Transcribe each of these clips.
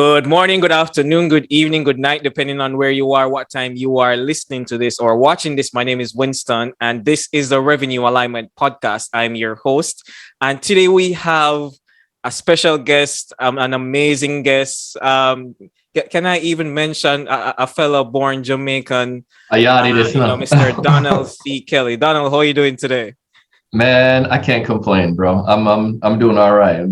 Good morning, good afternoon, good evening, good night, depending on where you are, what time you are listening to this or watching this. My name is Winston, and this is the Revenue Alignment Podcast. I'm your host. And today we have a special guest, an amazing guest. Can I even mention a fellow born Jamaican, Ayari this no. Mr. Donald C. Kelly. Donald, how are you doing today? Man, I can't complain, bro. I'm doing all right. I'm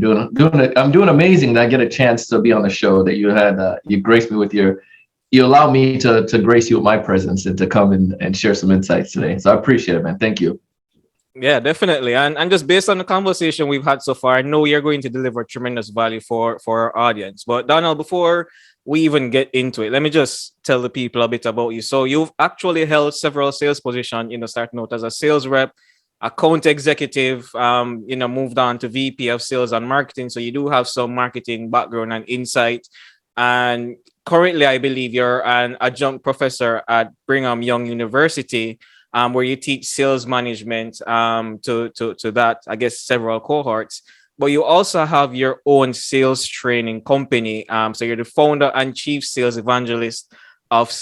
doing amazing that I get a chance to be on the show that you had you graced me with you allow me to grace you with my presence and to come and share some insights today. So I appreciate it, man. Thank you. Yeah, definitely. And just based on the conversation we've had so far, I know you're going to deliver tremendous value for our audience. But Donald, before we even get into it, let me just tell the people a bit about you. So you've actually held several sales positions, starting out as a sales rep, account executive, moved on to VP of sales and marketing. So you do have some marketing background and insight. And currently, I believe you're an adjunct professor at Brigham Young University, where you teach sales management to that, I guess, several cohorts. But you also have your own sales training company. So you're the founder and chief sales evangelist of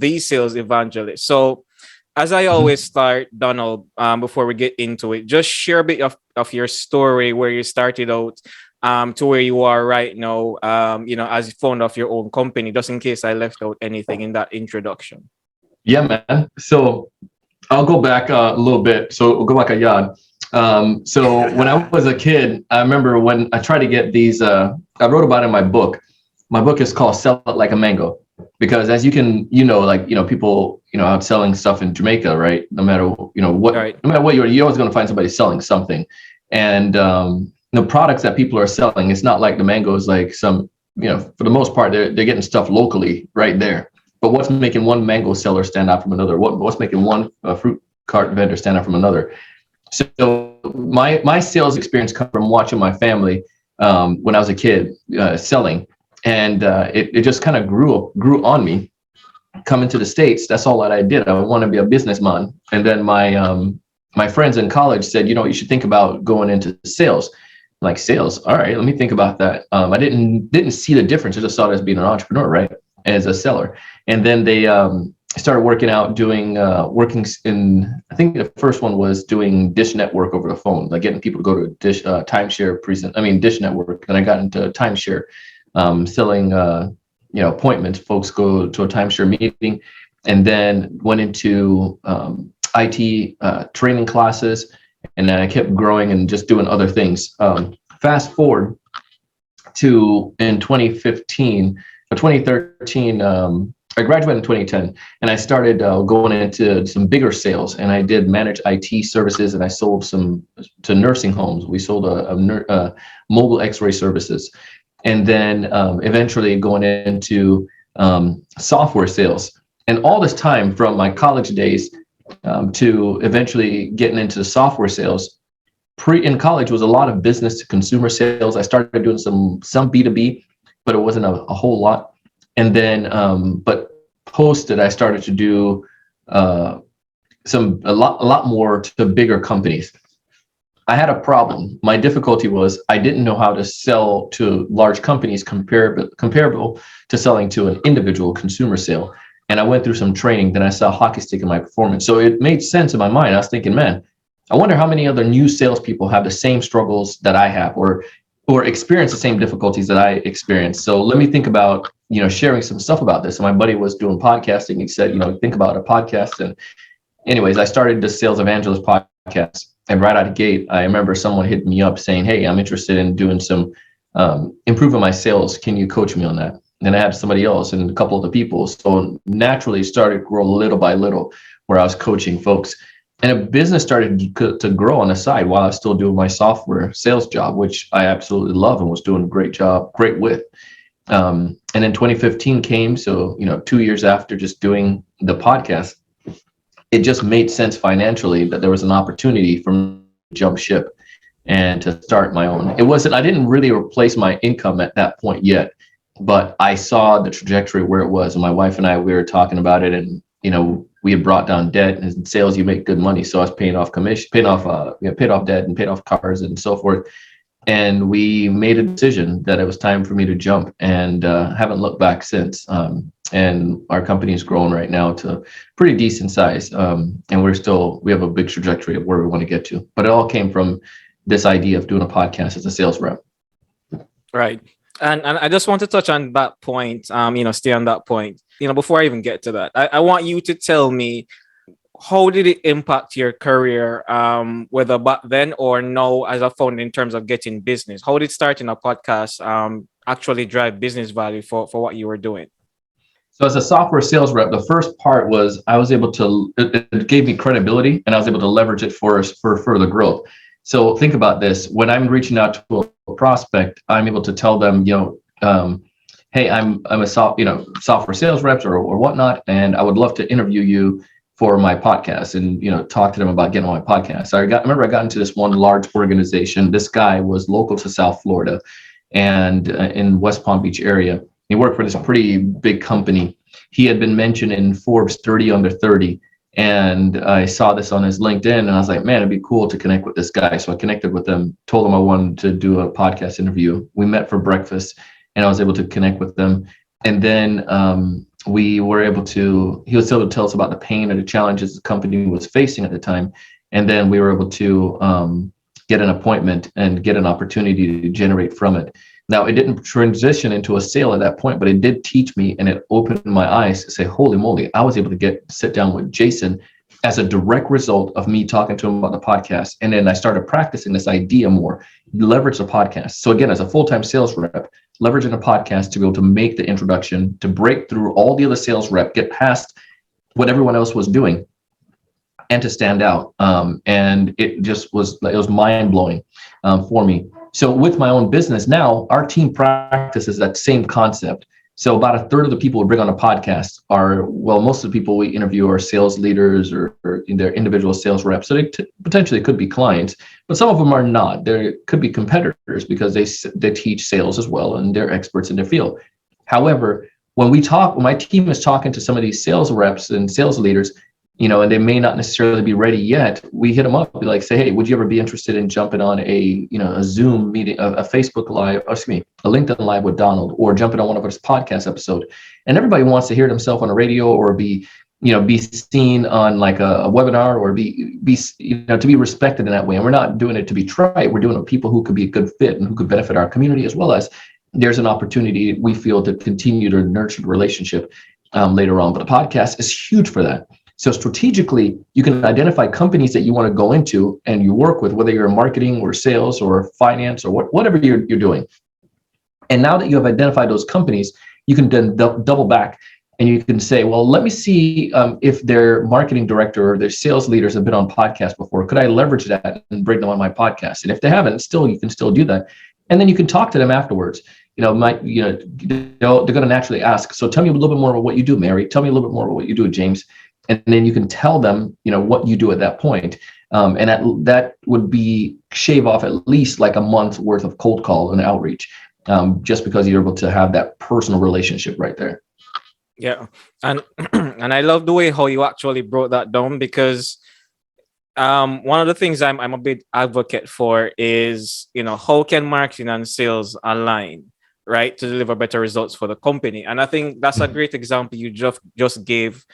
these sales evangelists. So as I always start, Donald, before we get into it, just share a bit of your story, where you started out to where you are right now, as founder of your own company, just in case I left out anything in that introduction. Yeah, man. So I'll go back a little bit. So we'll go back a yard. So when I was a kid, I remember when I tried to get these, I wrote about it in my book. My book is called Sell It Like a Mango, because as you can, people, out selling stuff in Jamaica, right? No matter, what, right. No matter what you're always going to find somebody selling something. And the products that people are selling, it's not like the mango is like some, for the most part, they're getting stuff locally right there. But what's making one mango seller stand out from another? What's making one fruit cart vendor stand out from another? So my sales experience comes from watching my family when I was a kid selling, and it just kind of grew on me. Coming to the States, that's all that I did. I want to be a businessman, and then my friends in college said, you should think about going into sales. Like, sales, all right, let me think about that. I didn't see the difference. I just saw it as being an entrepreneur, right? As a seller. And then they started working out, working in, I think the first one was doing Dish Network over the phone, like getting people to go to Dish Dish Network. And I got into timeshare, selling, appointments. Folks go to a timeshare meeting, and then went into IT training classes. And then I kept growing and just doing other things. Fast forward to in 2015, 2013, I graduated in 2010, and I started going into some bigger sales, and I did manage IT services, and I sold some to nursing homes. We sold a mobile X-ray services, and then eventually going into software sales. And all this time from my college days to eventually getting into software sales, in college was a lot of business to consumer sales. I started doing some B2B, but it wasn't a whole lot. And then, but post it, I started to do a lot more to bigger companies. I had a problem. My difficulty was I didn't know how to sell to large companies comparable to selling to an individual consumer sale. And I went through some training, then I saw a hockey stick in my performance. So it made sense in my mind. I was thinking, man, I wonder how many other new salespeople have the same struggles that I have, or experience the same difficulties that I experienced. So let me think about, sharing some stuff about this. And my buddy was doing podcasting. He said, think about a podcast. And anyways, I started the Sales Evangelist podcast. And right out of the gate, I remember someone hit me up saying, hey, I'm interested in doing some improving my sales. Can you coach me on that? And I had somebody else and a couple of the people. So naturally started to grow little by little, where I was coaching folks. And a business started to grow on the side while I was still doing my software sales job, which I absolutely love and was doing a great with. And then 2015 came. So, 2 years after just doing the podcast, it just made sense financially that there was an opportunity for me to jump ship and to start my own. I didn't really replace my income at that point yet, but I saw the trajectory where it was. And my wife and I, we were talking about it, and, we had brought down debt, and in sales, you make good money. So I was paying off commission, paid off debt and paid off cars and so forth. And we made a decision that it was time for me to jump, and haven't looked back since. And our company is growing right now to pretty decent size. And we have a big trajectory of where we want to get to. But it all came from this idea of doing a podcast as a sales rep. Right. And I just want to touch on that point, stay on that point. Before I even get to that, I want you to tell me, how did it impact your career, whether back then or now as a founder, in terms of getting business? How did starting a podcast actually drive business value for what you were doing? So as a software sales rep, the first part was it gave me credibility, and I was able to leverage it for further growth. So think about this: when I'm reaching out to a prospect, I'm able to tell them, hey, I'm a software sales reps or whatnot, and I would love to interview you for my podcast, and talk to them about getting on my podcast. So I remember I got into this one large organization. This guy was local to South Florida, and in West Palm Beach area. He worked for this pretty big company. He had been mentioned in Forbes 30 under 30. And I saw this on his LinkedIn, and I was like, man, it'd be cool to connect with this guy. So I connected with him, told him I wanted to do a podcast interview. We met for breakfast, and I was able to connect with them. And then he was able to tell us about the pain and the challenges the company was facing at the time. And then we were able to get an appointment and get an opportunity to generate from it. Now, it didn't transition into a sale at that point, but it did teach me, and it opened my eyes to say, holy moly, I was able to sit down with Jason as a direct result of me talking to him about the podcast. And then I started practicing this idea more, leverage the podcast. So again, as a full-time sales rep, leveraging a podcast to be able to make the introduction, to break through all the other sales rep, get past what everyone else was doing, and to stand out. And it was mind-blowing for me. So with my own business now, our team practices that same concept. So about a third of the people we bring on a podcast most of the people we interview are sales leaders or they're individual sales reps. So they potentially could be clients, but some of them are not. They could be competitors because they teach sales as well, and they're experts in their field. However, when my team is talking to some of these sales reps and sales leaders, and they may not necessarily be ready yet, we hit them up, say, hey, would you ever be interested in jumping on a Zoom meeting, a Facebook Live, a LinkedIn Live with Donald, or jumping on one of his podcast episodes? And everybody wants to hear themselves on the radio, or be seen on like a webinar, or to be respected in that way. And we're not doing it to be trite. We're doing it with people who could be a good fit and who could benefit our community, as well as there's an opportunity, we feel, to continue to nurture the relationship later on. But the podcast is huge for that. So strategically, you can identify companies that you want to go into and you work with, whether you're in marketing or sales or finance or whatever you're doing. And now that you have identified those companies, you can then double back, and you can say, well, let me see if their marketing director or their sales leaders have been on podcasts before. Could I leverage that and bring them on my podcast? And if they haven't, you can still do that. And then you can talk to them afterwards. They're going to naturally ask, so tell me a little bit more about what you do, Mary. Tell me a little bit more about what you do, James. And then you can tell them, what you do at that point. And that would be shave off at least like a month's worth of cold call and outreach, just because you're able to have that personal relationship right there. Yeah. And and I love the way how you actually brought that down, because one of the things I'm a big advocate for is, how can marketing and sales align, right, to deliver better results for the company? And I think that's a great example you just gave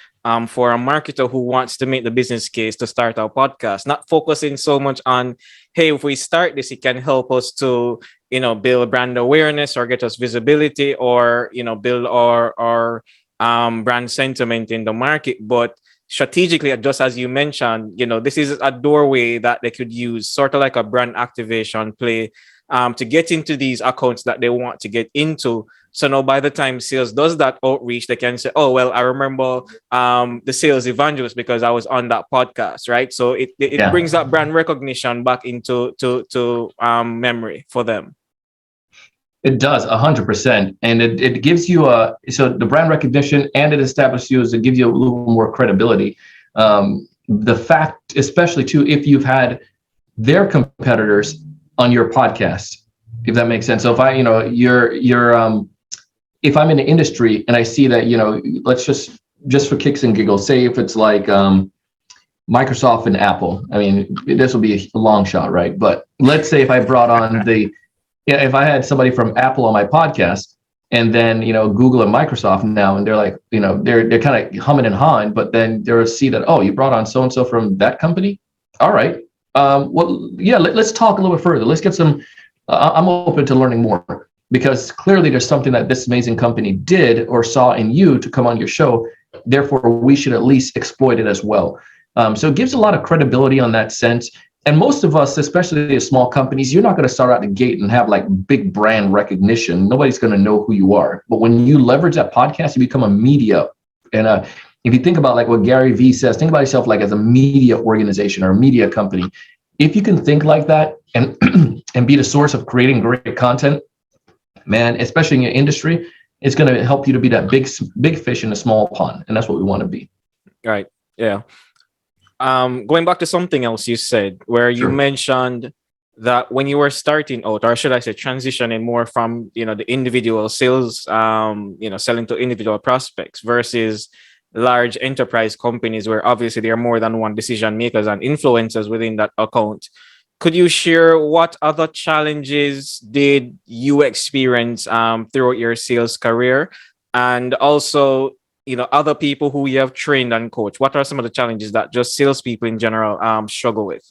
for a marketer who wants to make the business case to start our podcast, not focusing so much on, hey, if we start this, it can help us to, build brand awareness or get us visibility, or, build our brand sentiment in the market. But strategically, just as you mentioned, this is a doorway that they could use, sort of like a brand activation play, to get into these accounts that they want to get into. So now by the time sales does that outreach, they can say, oh, well, I remember the sales evangelist because I was on that podcast, right? So it brings that brand recognition back into memory for them. It does 100%. And it gives you so the brand recognition, and it establishes you, it gives you a little more credibility. The fact, especially too, if you've had their competitors on your podcast, if that makes sense. So if if I'm in the industry and I see that, let's just for kicks and giggles, say if it's like Microsoft and Apple, I mean, this will be a long shot, right? But let's say if I brought on the yeah, if I had somebody from Apple on my podcast, and then Google and Microsoft now, and they're like, they're kind of humming and hawing, but then they'll see that, oh, you brought on so and so from that company. All right. Well, yeah, let's talk a little bit further. Let's get some. I'm open to learning more, because clearly there's something that this amazing company did or saw in you to come on your show. Therefore, we should at least exploit it as well. So it gives a lot of credibility on that sense. And most of us, especially as small companies, you're not going to start out the gate and have like big brand recognition. Nobody's going to know who you are. But when you leverage that podcast, you become a media. And if you think about like what Gary Vee says, think about yourself like as a media organization or a media company. If you can think like that and and be the source of creating great content, man, especially in your industry, it's going to help you to be that big fish in a small pond. And that's what we want to be. Right. Yeah. Going back to something else you said, where you mentioned that when you were starting out, or should I say transitioning more from, the individual sales, selling to individual prospects versus large enterprise companies where obviously there are more than one decision makers and influencers within that account. Could you share what other challenges did you experience throughout your sales career? And also, other people who you have trained and coached, what are some of the challenges that just salespeople in general struggle with?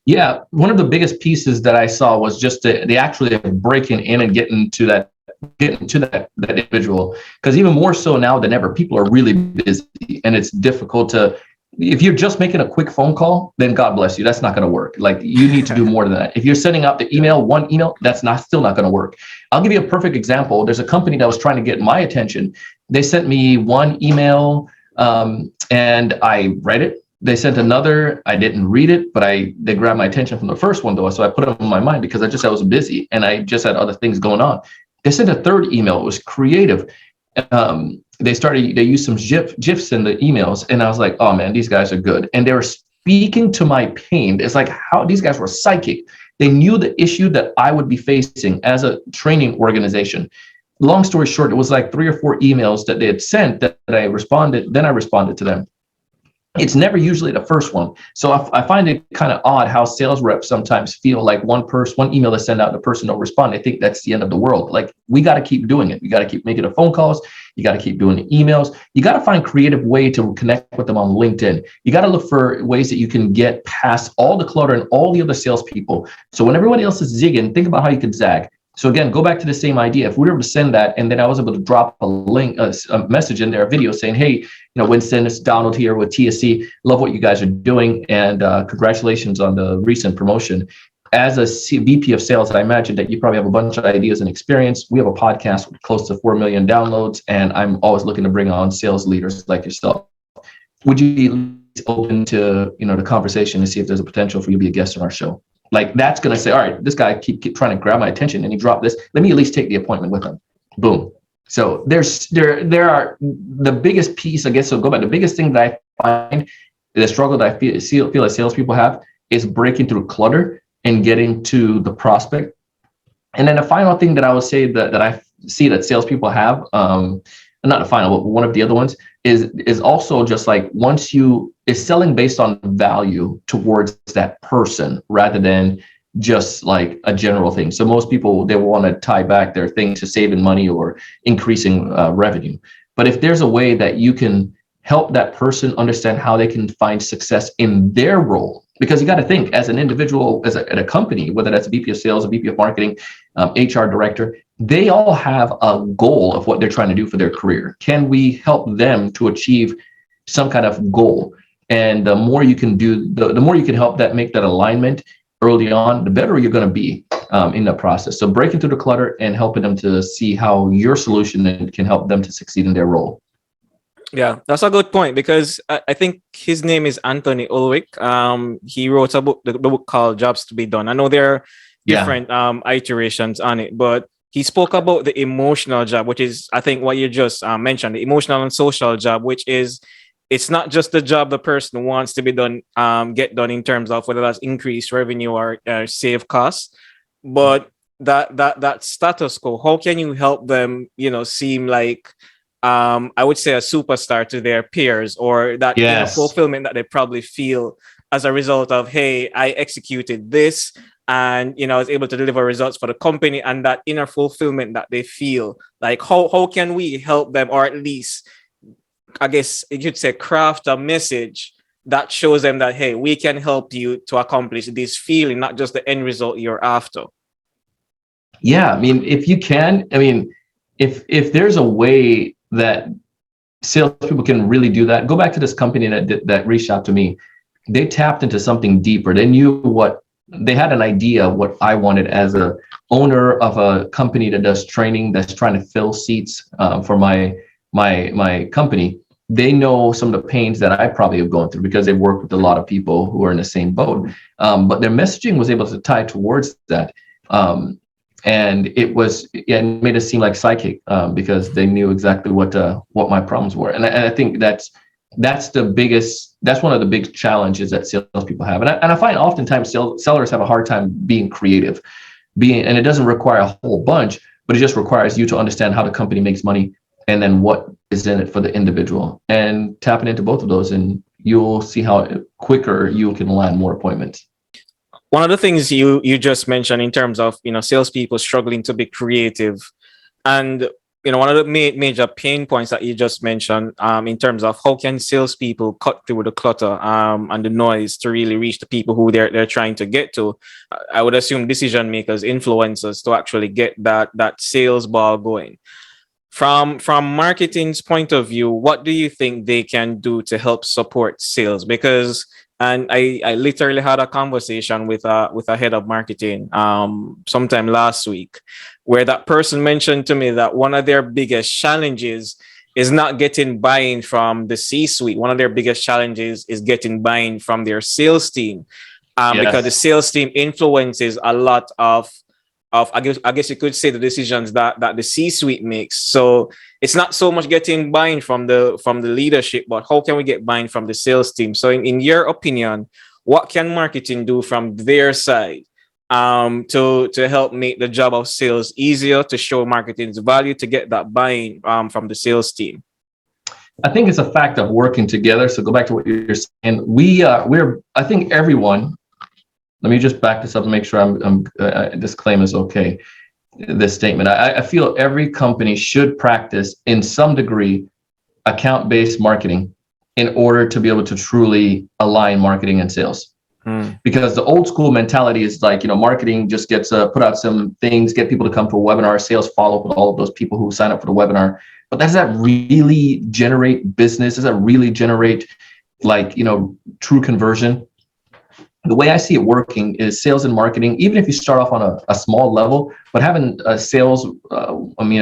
Yeah, one of the biggest pieces that I saw was just the actually breaking in and getting to that individual. Because even more so now than ever, people are really busy, and it's difficult to. If you're just making a quick phone call, then God bless you. That's not going to work. Like, you need to do more than that. If you're sending out the one email, that's still not going to work. I'll give you a perfect example. There's a company that was trying to get my attention. They sent me one email, and I read it. They sent another. I didn't read it, but they grabbed my attention from the first one though. So I put them in my mind because I was busy and I just had other things going on. They sent a third email. It was creative. They used some GIFs in the emails, and I was like, oh man, these guys are good. And they were speaking to my pain. It's like how these guys were psychic. They knew the issue that I would be facing as a training organization. Long story short, it was like 3 or 4 emails that they had sent that I responded. Then I responded to them. It's never usually the first one. So I find it kind of odd how sales reps sometimes feel like one email they send out, the person don't respond. They think that's the end of the world. Like, we got to keep doing it. We got to keep making the phone calls. You got to keep doing the emails. You got to find creative way to connect with them on LinkedIn. You got to look for ways that you can get past all the clutter and all the other salespeople. So when everybody else is zigging, think about how you could zag. So again, go back to the same idea. If we were able to send that, and then I was able to drop a link, a message in there, a video saying, hey, Winston, it's Donald here with TSC. Love what you guys are doing. And congratulations on the recent promotion. As a VP of sales, I imagine that you probably have a bunch of ideas and experience. We have a podcast with close to 4 million downloads, and I'm always looking to bring on sales leaders like yourself. Would you be open to, the conversation and see if there's a potential for you to be a guest on our show? Like, that's going to say, all right, this guy keep trying to grab my attention and he dropped this. Let me at least take the appointment with him. Boom. So there are the biggest piece, I guess. So go back. The biggest thing that I find, the struggle that I feel like salespeople have, is breaking through clutter and getting to the prospect. And then the final thing that I would say that I see that salespeople have, not the final, but one of the other ones is also just like, is selling based on value towards that person rather than just like a general thing. So most people, they want to tie back their things to saving money or increasing revenue. But if there's a way that you can help that person understand how they can find success in their role, because you got to think as an individual, at a company, whether that's a VP of sales, a VP of marketing, HR director, they all have a goal of what they're trying to do for their career. Can we help them to achieve some kind of goal? And the more you can do, the more you can help that, make that alignment early on, the better you're going to be in the process. So breaking through the clutter and helping them to see how your solution can help them to succeed in their role. Yeah, that's a good point, because I think his name is Anthony Ulrich. He wrote a book, the book called Jobs to Be Done. I know there are different iterations on it, but he spoke about the emotional job, which is, I think, what you just mentioned, the emotional and social job, which is, it's not just the job the person wants to be done, get done in terms of whether that's increased revenue or save costs, but that status quo. How can you help them, seem like, I would say, a superstar to their peers, or that fulfillment that they probably feel as a result of, hey, I executed this. and is able to deliver results for the company, and that inner fulfillment that they feel. Like how can we help them, or at least I guess you could say craft a message that shows them that, hey, we can help you to accomplish this feeling, not just the end result you're after. Yeah, I mean, if you can, I mean, if there's a way that salespeople can really do that, go back to this company that reached out to me. They tapped into something deeper. They knew they had an idea of what I wanted as a owner of a company that does training, that's trying to fill seats for my company. They know some of the pains that I probably have gone through because they've worked with a lot of people who are in the same boat. But their messaging was able to tie towards that. And it made it seem like psychic because they knew exactly what my problems were. And I think that's one of the big challenges that salespeople have. And I find oftentimes sellers have a hard time being creative, and it doesn't require a whole bunch, but it just requires you to understand how the company makes money and then what is in it for the individual, and tapping into both of those, and you'll see how quicker you can land more appointments. One of the things you just mentioned in terms of salespeople struggling to be creative, and one of the major pain points that you just mentioned in terms of how can salespeople cut through the clutter and the noise to really reach the people who they're trying to get to. I would assume decision makers, influencers, to actually get that sales ball going. From marketing's point of view, what do you think they can do to help support sales? Because I literally had a conversation with a head of marketing sometime last week, where that person mentioned to me that one of their biggest challenges is not getting buy-in from the C-suite. One of their biggest challenges is getting buy-in from their sales team, because the sales team influences a lot of I guess you could say the decisions that the C-suite makes. So it's not so much getting buy-in from the leadership, but how can we get buy-in from the sales team? So in your opinion, what can marketing do from their side to help make the job of sales easier, to show marketing's value, to get that buy-in from the sales team? I think it's a fact of working together. So go back to what you're saying. I think everyone. Let me just back this up and make sure this claim is okay. This statement. I feel every company should practice in some degree account-based marketing in order to be able to truly align marketing and sales. Because the old school mentality is like, marketing just gets put out some things, get people to come to a webinar, sales follow up with all of those people who sign up for the webinar. But does that really generate business? Does that really generate true conversion? The way I see it working is sales and marketing, even if you start off on a small level, but having a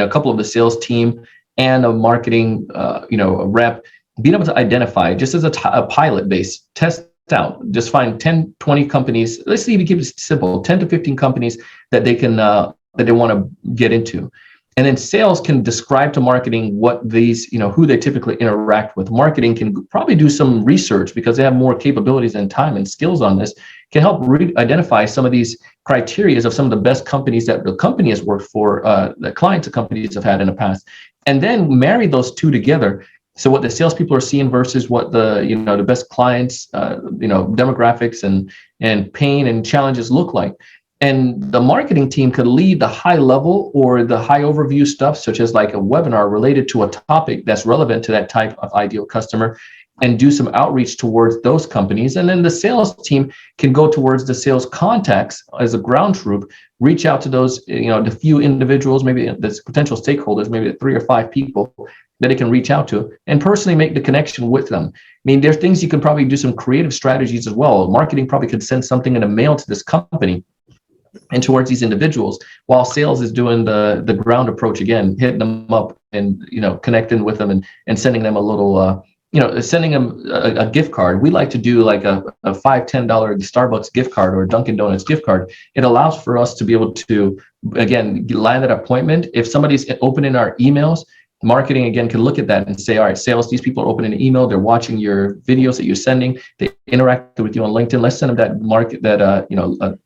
couple of the sales team and a marketing, a rep, being able to identify just as a pilot base, test out, just find 10, 20 companies. Let's see if you keep it simple, 10 to 15 companies that they can, that they want to get into. And then sales can describe to marketing what these, who they typically interact with. Marketing can probably do some research because they have more capabilities and time and skills on this, can help identify some of these criteria of some of the best companies that the company has worked for, the clients the companies have had in the past, and then marry those two together. So what the salespeople are seeing versus what the best clients, demographics and pain and challenges look like. And the marketing team could lead the high level or the high overview stuff, such as like a webinar related to a topic that's relevant to that type of ideal customer, and do some outreach towards those companies. And then the sales team can go towards the sales contacts as a ground troop, reach out to those, the few individuals, maybe the potential stakeholders, maybe the 3 or 5 people that it can reach out to and personally make the connection with them. I mean, there's things you can probably do some creative strategies as well. Marketing probably could send something in a mail to this company and towards these individuals, while sales is doing the ground approach again, hitting them up and connecting with them and sending them a little sending them a gift card. We like to do like a $5-10 Starbucks gift card or a Dunkin' Donuts gift card. It allows for us to be able to again land that appointment. If somebody's opening our emails, marketing again can look at that and say, all right, sales, these people are opening an email, they're watching your videos that you're sending, they interact with you on LinkedIn. Let's send them that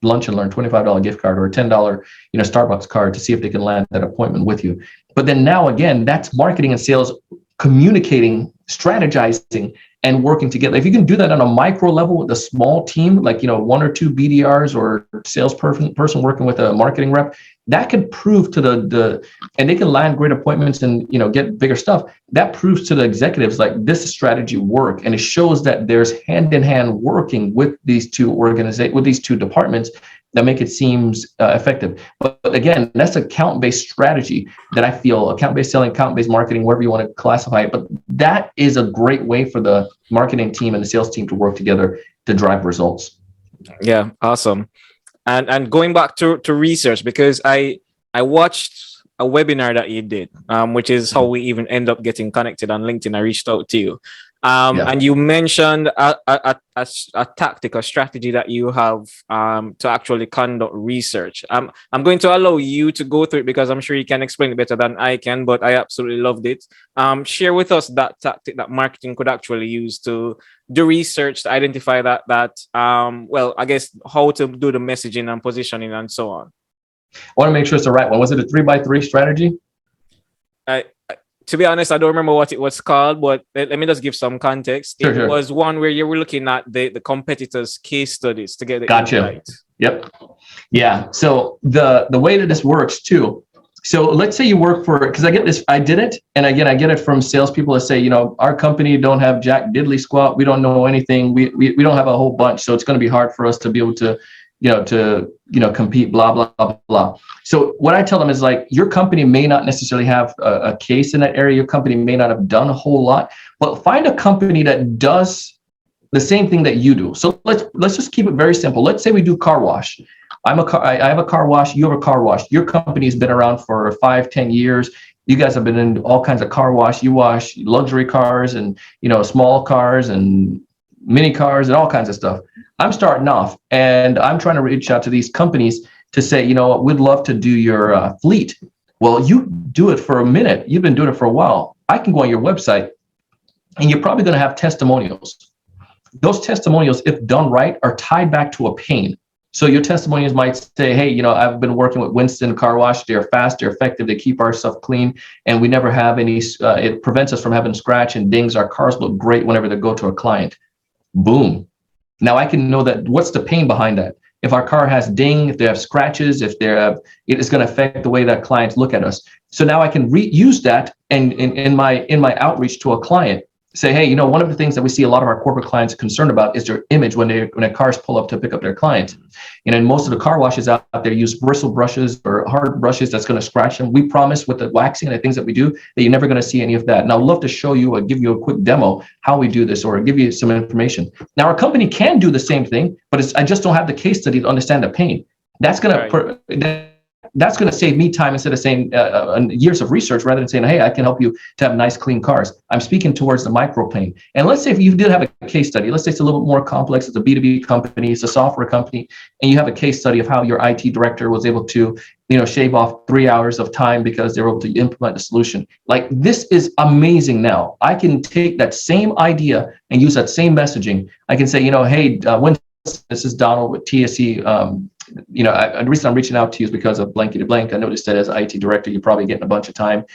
lunch and learn $25 gift card or a $10 Starbucks card to see if they can land that appointment with you. But then now again, that's marketing and sales communicating, strategizing, and working together. If you can do that on a micro level with a small team, like, one or two BDRs or salesperson working with a marketing rep, that could prove to and they can land great appointments and, get bigger stuff. That proves to the executives like this strategy work. And it shows that there's hand in hand working with these two with these two departments that make it seems effective. But again, that's account-based strategy that I feel, account-based selling, account-based marketing, whatever you want to classify it. But that is a great way for the marketing team and the sales team to work together to drive results. Yeah, awesome. And going back to research, because I watched a webinar that you did, which is how we even end up getting connected on LinkedIn. I reached out to you. And you mentioned a tactic, a strategy that you have to actually conduct research. I'm going to allow you to go through it because I'm sure you can explain it better than I can, but I absolutely loved it. Share with us that tactic that marketing could actually use to do research to identify I guess how to do the messaging and positioning and so on. I want to make sure it's the right one. Was it a 3x3 strategy? To be honest, I don't remember what it was called, but let me just give some context. It was one where you were looking at the competitors' case studies to get the insight. Yep. Yeah. So the way that this works too. So let's say you work for, because I did it. And again, I get it from salespeople that say, our company don't have jack diddly squat. We don't know anything. We don't have a whole bunch. So it's going to be hard for us to be able to compete, blah, blah, blah. So what I tell them is like, your company may not necessarily have a case in that area. Your company may not have done a whole lot, but find a company that does the same thing that you do. So let's just keep it very simple. Let's say we do car wash. I have a car wash. You have a car wash. Your company has been around for 5-10 years. You guys have been in all kinds of car wash. You wash luxury cars and, small cars and mini cars and all kinds of stuff. I'm starting off and I'm trying to reach out to these companies to say, we'd love to do your fleet. Well, you do it for a minute. You've been doing it for a while. I can go on your website and you're probably going to have testimonials. Those testimonials, if done right, are tied back to a pain. So your testimonials might say, hey, I've been working with Winston Car Wash. They're fast, they're effective, they keep our stuff clean, and we never have any, it prevents us from having scratch and dings. Our cars look great whenever they go to a client. Boom. Now I can know that what's the pain behind that. If our car has ding, if they have scratches, it is going to affect the way that clients look at us. So now I can reuse that and in my outreach to a client, say, hey, one of the things that we see a lot of our corporate clients are concerned about is their image when their cars pull up to pick up their clients. And most of the car washes out there use bristle brushes or hard brushes that's going to scratch them. We promise with the waxing and the things that we do that you're never going to see any of that. And I'd love to show you or give you a quick demo how we do this or give you some information. Now, our company can do the same thing, but I just don't have the case study to understand the pain. That's going to that's going to save me time instead of saying years of research rather than saying, hey, I can help you to have nice, clean cars. I'm speaking towards the micro pain. And let's say if you did have a case study, let's say it's a little bit more complex. It's a B2B company, it's a software company, and you have a case study of how your IT director was able to, shave off 3 hours of time because they were able to implement the solution. Like, this is amazing now. I can take that same idea and use that same messaging. I can say, hey, Winston, this is Donald with TSE. The reason I'm reaching out to you is because of blankety blank. I noticed that as IT director, you're probably getting a bunch of time,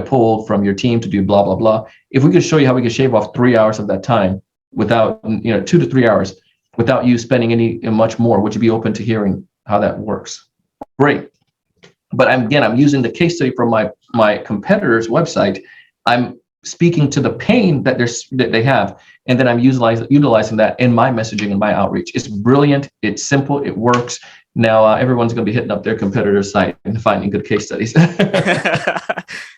pulled from your team to do blah, blah, blah. If we could show you how we could shave off 3 hours of that time without, 2 to 3 hours without you spending any much more, would you be open to hearing how that works? Great. But I'm using the case study from my competitor's website. I'm speaking to the pain that they have, and then I'm utilizing that in my messaging and my outreach. It's brilliant. It's simple. It works. Now everyone's going to be hitting up their competitor's site and finding good case studies.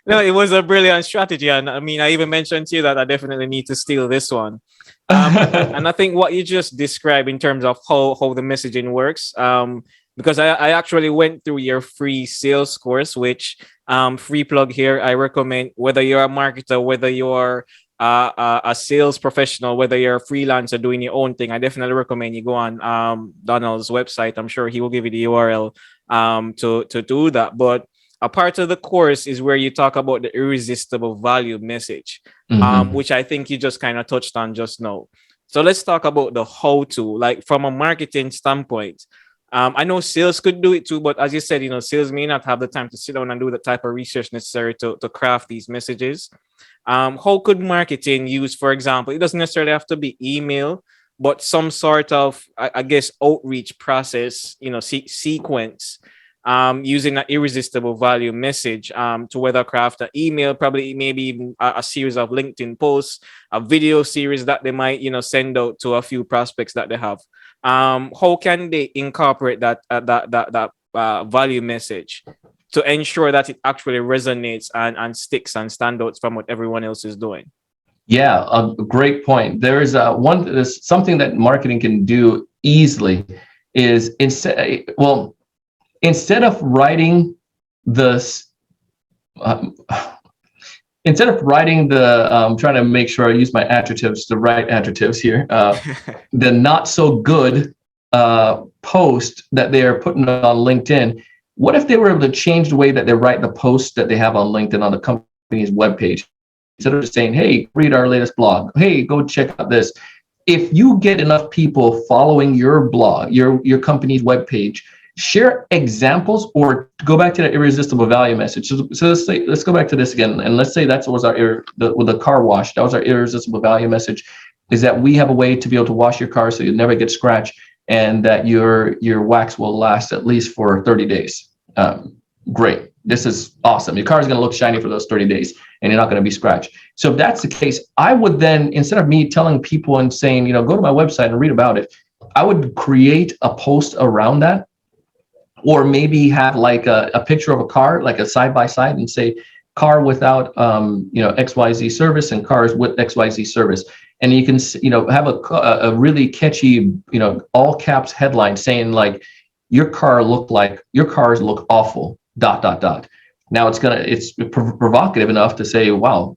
No, it was a brilliant strategy, and I mean, I even mentioned to you that I definitely need to steal this one. And I think what you just described in terms of how the messaging works, because I actually went through your free sales course, which free plug here. I recommend whether you're a marketer, whether you're a sales professional, whether you're a freelancer doing your own thing, I definitely recommend you go on Donald's website. I'm sure he will give you the URL to do that. But a part of the course is where you talk about the irresistible value message, which I think you just kind of touched on just now. So let's talk about the how to, like from a marketing standpoint. I know sales could do it too, but as you said, sales may not have the time to sit down and do the type of research necessary to craft these messages. How could marketing use, for example, it doesn't necessarily have to be email, but some sort of, I guess, outreach process, sequence, using an irresistible value message, to whether craft an email, probably maybe even a series of LinkedIn posts, a video series that they might, send out to a few prospects that they have. How can they incorporate that value message to ensure that it actually resonates and sticks and stands out from what everyone else is doing? Yeah, a great point. There's something that marketing can do easily is instead of writing the trying to make sure I use my adjectives, the right adjectives here, the not so good post that they are putting on LinkedIn. What if they were able to change the way that they write the posts that they have on LinkedIn on the company's webpage? Instead of just saying, hey, read our latest blog. Hey, go check out this. If you get enough people following your blog, your company's webpage, share examples or go back to that irresistible value message. So let's go back to this again. And let's say that was with the car wash. That was our irresistible value message, is that we have a way to be able to wash your car so you never get scratched, and that your wax will last at least for 30 days. Great. This is awesome. Your car is going to look shiny for those 30 days and you're not going to be scratched. So if that's the case, I would then, instead of me telling people and saying, go to my website and read about it, I would create a post around that, or maybe have like a picture of a car, like a side by side, and say car without, XYZ service and cars with XYZ service. And you can, have a really catchy, all caps headline saying like, your cars look awful, ... Now it's provocative enough to say, wow,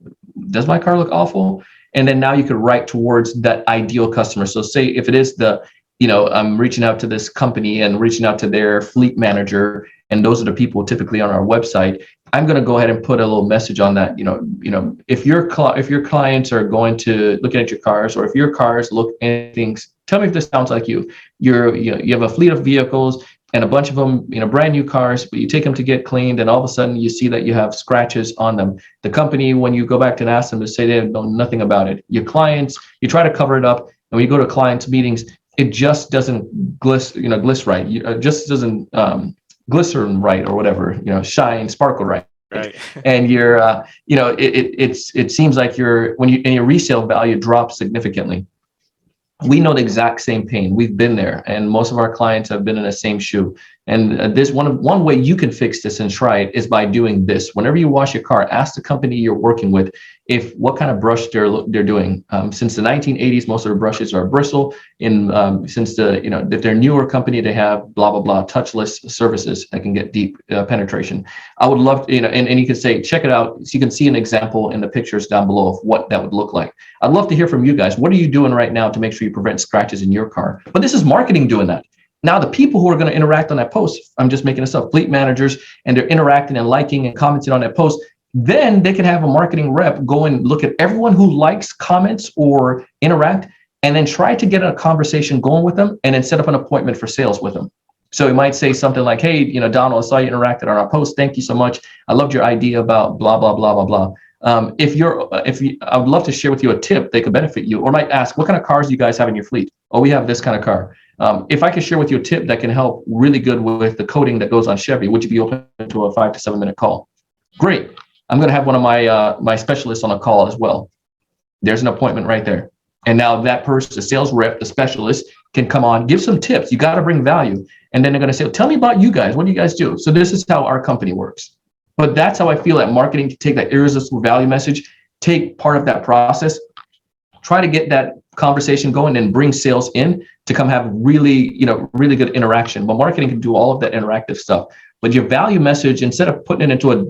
does my car look awful? And then now you could write towards that ideal customer. So say if it is I'm reaching out to this company and reaching out to their fleet manager, and those are the people typically on our website, I'm going to go ahead and put a little message on that. If your clients are going to looking at your cars, or if your cars look anything, tell me if this sounds like you. You have a fleet of vehicles and a bunch of them, brand new cars, but you take them to get cleaned, and all of a sudden you see that you have scratches on them. The company, when you go back and ask them to say they know nothing about it, your clients, you try to cover it up, and when you go to clients' meetings, it just doesn't gliss right. It just doesn't glycerin right, or whatever, shine, sparkle right. Right. And you're, it seems like your resale value drops significantly. We know the exact same pain. We've been there, and most of our clients have been in the same shoe. And this one way you can fix this and try it is by doing this. Whenever you wash your car, ask the company you're working with what kind of brush they're doing. Since the 1980s, most of the brushes are bristle. Since if they're a newer company, they have blah blah blah touchless services that can get deep penetration. I would love to, and you can say check it out, so you can see an example in the pictures down below of what that would look like. I'd love to hear from you guys. What are you doing right now to make sure you prevent scratches in your car? But this is marketing doing that. Now, the people who are going to interact on that post, I'm just making this up, fleet managers, and they're interacting and liking and commenting on that post, then they can have a marketing rep go and look at everyone who likes, comments, or interact, and then try to get a conversation going with them, and then set up an appointment for sales with them. So he might say something like, hey, Donald, I saw you interacted on our post. Thank you so much. I loved your idea about blah, blah, blah, blah, blah. I would love to share with you a tip that could benefit you, or might ask, what kind of cars do you guys have in your fleet? Oh, we have this kind of car. If I could share with you a tip that can help really good with the coating that goes on Chevy, would you be open to a 5 to 7 minute call? Great. I'm going to have one of my specialists on a call as well. There's an appointment right there. And now that person, the sales rep, the specialist, can come on, give some tips. You got to bring value. And then they're going to say, tell me about you guys. What do you guys do? So this is how our company works. But that's how I feel that marketing can take that irresistible value message, take part of that process, try to get that conversation going, and bring sales in to come have really good interaction. But marketing can do all of that interactive stuff. But your value message, instead of putting it into a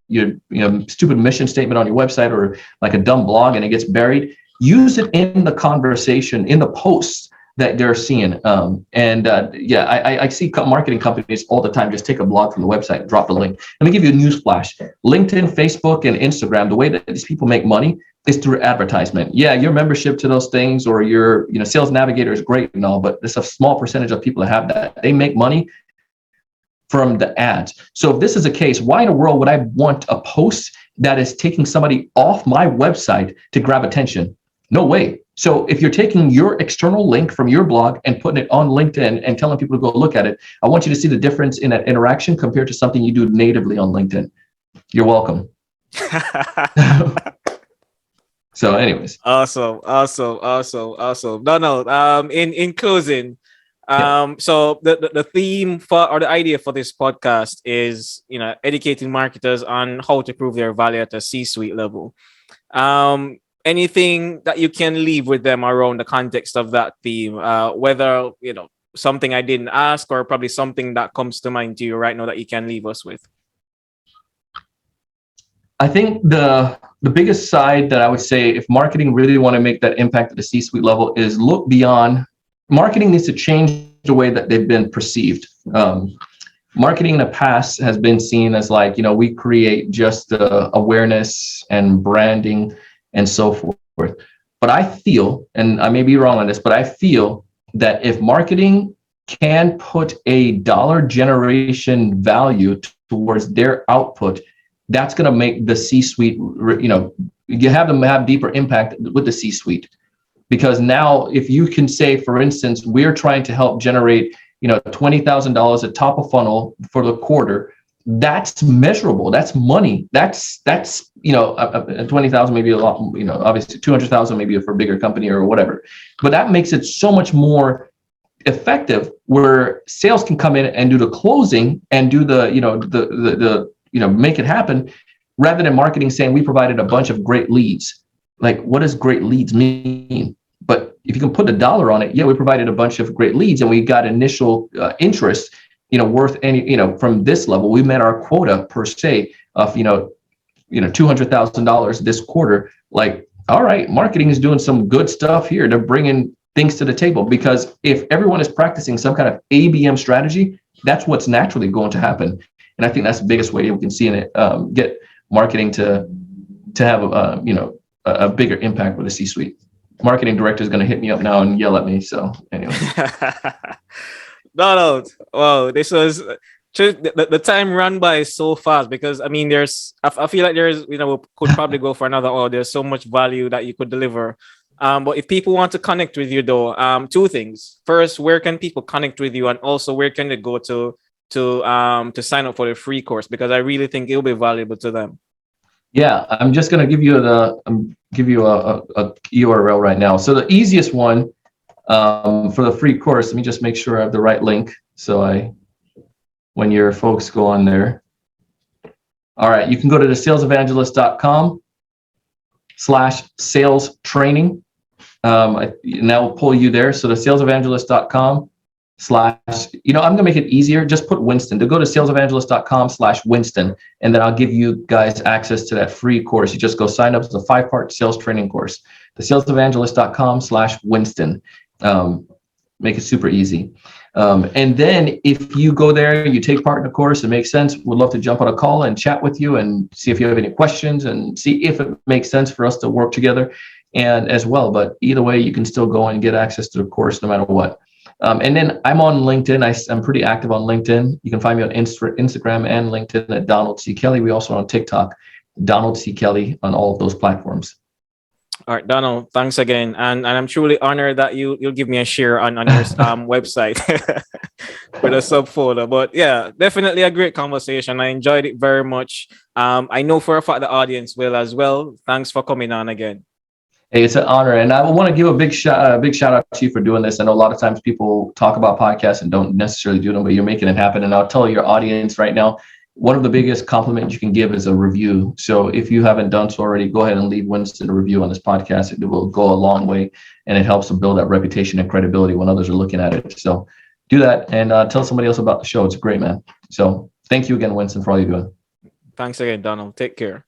your stupid mission statement on your website, or like a dumb blog and it gets buried, use it in the conversation, in the posts. that they're seeing. I see marketing companies all the time just take a blog from the website, drop the link. Let me give you a news flash. LinkedIn, Facebook, and Instagram, the way that these people make money is through advertisement. Yeah, your membership to those things or your Sales Navigator is great and all, but there's a small percentage of people that have that. They make money from the ads. So if this is the case, why in the world would I want a post that is taking somebody off my website to grab attention? No way. So if you're taking your external link from your blog and putting it on LinkedIn and telling people to go look at it, I want you to see the difference in that interaction compared to something you do natively on LinkedIn. You're welcome. So anyways. Awesome. Donald, in closing, so the theme or the idea for this podcast is, educating marketers on how to prove their value at a C-suite level. Anything that you can leave with them around the context of that theme, whether, something I didn't ask or probably something that comes to mind to you right now that you can leave us with? I think the biggest side that I would say, if marketing really want to make that impact at the C-suite level, is look beyond. Marketing needs to change the way that they've been perceived. Marketing in the past has been seen as like, we create just awareness and branding and so forth. But I feel, and I may be wrong on this, but I feel that if marketing can put a dollar generation value towards their output, that's going to make the C-suite, you have them have deeper impact with the C-suite. Because now if you can say, for instance, we're trying to help generate, $20,000 at top of funnel for the quarter, that's measurable. That's money. That's 20,000 maybe a lot, obviously 200,000 maybe for a bigger company or whatever. But that makes it so much more effective where sales can come in and do the closing and do the make it happen, rather than marketing saying we provided a bunch of great leads. Like, what does great leads mean? But if you can put a dollar on it, yeah, we provided a bunch of great leads and we got initial interest, worth any, from this level, we met our quota per se of, $200,000 this quarter. Like, all right, marketing is doing some good stuff here. They're bringing things to the table, because if everyone is practicing some kind of ABM strategy, that's what's naturally going to happen. And I think that's the biggest way we can see in it, get marketing to have a bigger impact with the C-suite. Marketing director is going to hit me up now and yell at me. So anyway. Donald, wow, this was the time ran by so fast, because I feel like there's, we could probably go for another hour. There's so much value that you could deliver. But if people want to connect with you though, two things. First, where can people connect with you? And also, where can they go to sign up for the free course? Because I really think it will be valuable to them. Yeah, I'm just going to give you a URL right now. So the easiest one for the free course, let me just make sure I have the right link. So when your folks go on there. All right, you can go to the salesevangelist.com/sales training. And that will pull you there. So the salesevangelist.com/ I'm going to make it easier. Just put Winston. To go to salesevangelist.com/Winston, and then I'll give you guys access to that free course. You just go sign up. It's a 5-part sales training course. The salesevangelist.com/Winston. Make it super easy. And then if you go there, you take part in the course, it makes sense, we'd love to jump on a call and chat with you and see if you have any questions and see if it makes sense for us to work together and as well. But either way, you can still go and get access to the course no matter what. And then I'm on LinkedIn. I'm pretty active on LinkedIn. You can find me on Instagram and LinkedIn at Donald C. Kelly. We also are on TikTok, Donald C. Kelly, on all of those platforms. All right, Donald, thanks again. And I'm truly honored that you'll give me a share on your website with a subfolder. But yeah, definitely a great conversation. I enjoyed it very much. I know for a fact the audience will as well. Thanks for coming on again. Hey, it's an honor. And I want to give a big shout out to you for doing this. I know a lot of times people talk about podcasts and don't necessarily do them, but you're making it happen. And I'll tell your audience right now, one of the biggest compliments you can give is a review. So if you haven't done so already, go ahead and leave Winston a review on this podcast. It will go a long way, and it helps to build that reputation and credibility when others are looking at it. So do that and tell somebody else about the show. It's great, man. So thank you again, Winston, for all you're doing. Thanks again, Donald. Take care.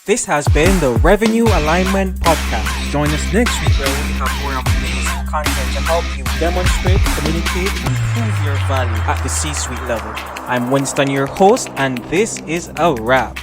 This has been the Revenue Alignment Podcast. Join us next week where we have more amazing content to help you demonstrate, communicate, and prove your value at the C-suite level. I'm Winston, your host, and this is a wrap.